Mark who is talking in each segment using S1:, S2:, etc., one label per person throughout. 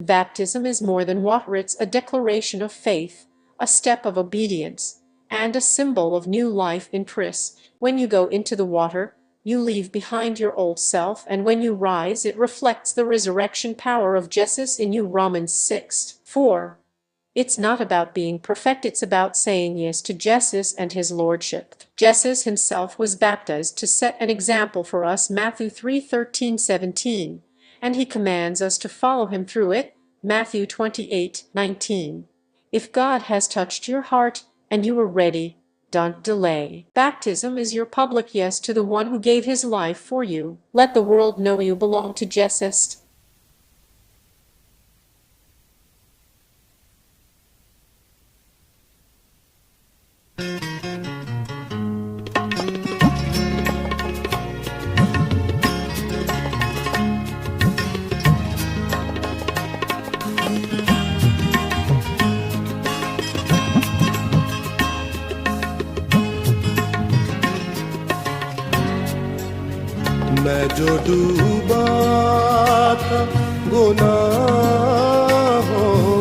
S1: Baptism is more than water, it's a declaration of faith, a step of obedience, and a symbol of new life in Christ. When you go into the water, you leave behind your old self, and when you rise, it reflects the resurrection power of Jesus in you. Romans 6:4. It's not about being perfect, it's about saying yes to Jesus and his lordship. Jesus himself was baptized to set an example for us, Matthew 3:13-17, and he commands us to follow him through it, Matthew 28:19. If God has touched your heart and you are ready, don't delay. Baptism is your public yes to the one who gave his life for you. Let the world know you belong to Jesus.
S2: मैं जो डूबा था गुनाहों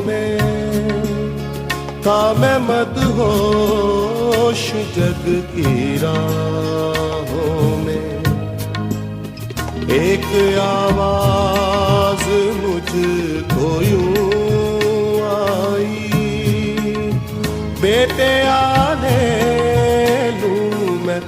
S2: में, था मैं मदहोश जग की राहों में। एक आवाज मुझको यूं आई, बेटे आने लूं मैं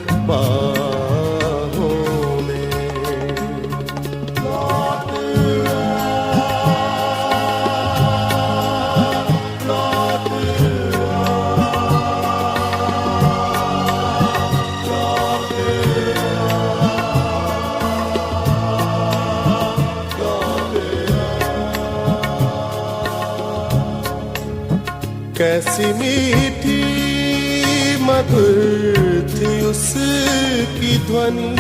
S2: कैसी मीठी मधुर थी उसकी ध्वनि,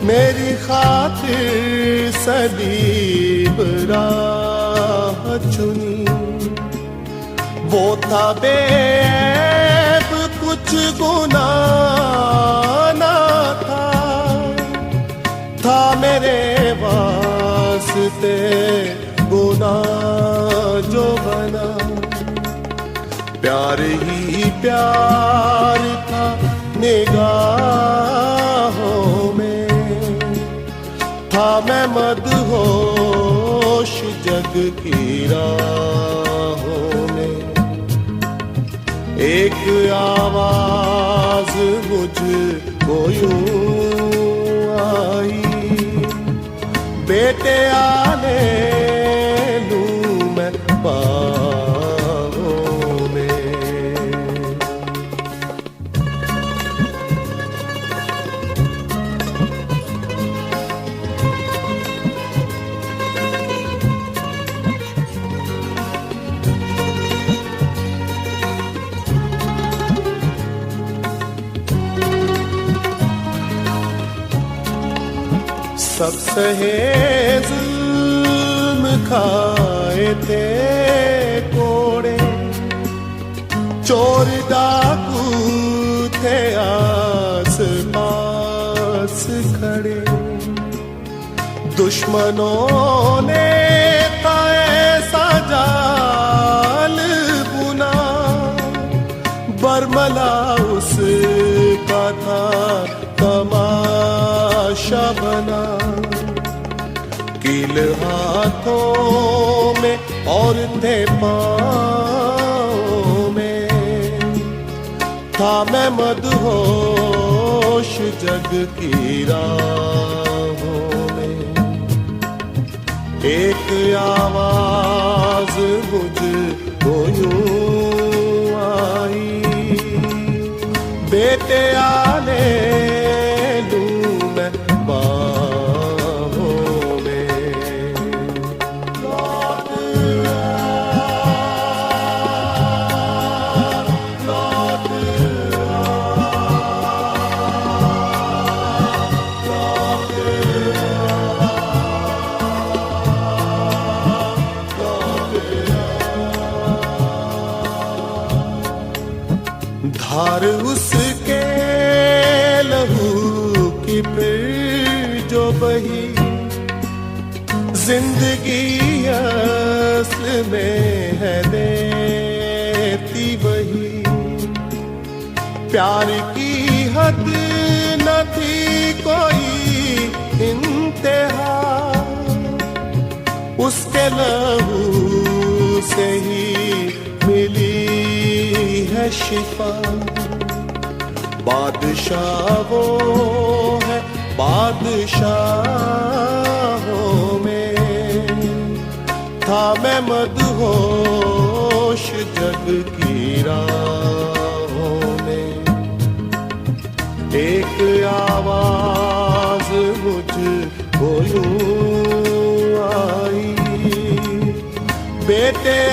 S2: मेरी खातिर सलीब राह चुनी। वो था बेऐब, कुछ गुनाह ना था मेरे वास्ते गुनाह जो बना। प्यार ही प्यार था निगाहों में, था मैं मदहोश जग की राहों में। एक आवाज मुझको यूं आई, बेटे आने लूं मैं बाहों में। सब सहे जुल्म खाए थे कोड़े, चोर डाकू थे आस पास खड़े। दुश्मनों ने था ऐसा जाल बुना, बरमला उसका था तमाशा बना। कील हाथों में और थे पाँव में, था मैं मदहोश जग की राहों में। एक आवाज मुझको यूं आई, बेटे आने लूं मैं बाहों में। धार उसके लहू की फिर जो बही, जिंदगी में है देती वही। प्यार की हद न थी कोई इंतहा, उसके लहू से ही मिली है शिफा। बादशाह वो है बादशाहों में, था मैं मदहोश जग की राहों में। एक आवाज मुझको यूं आई, बेटे आ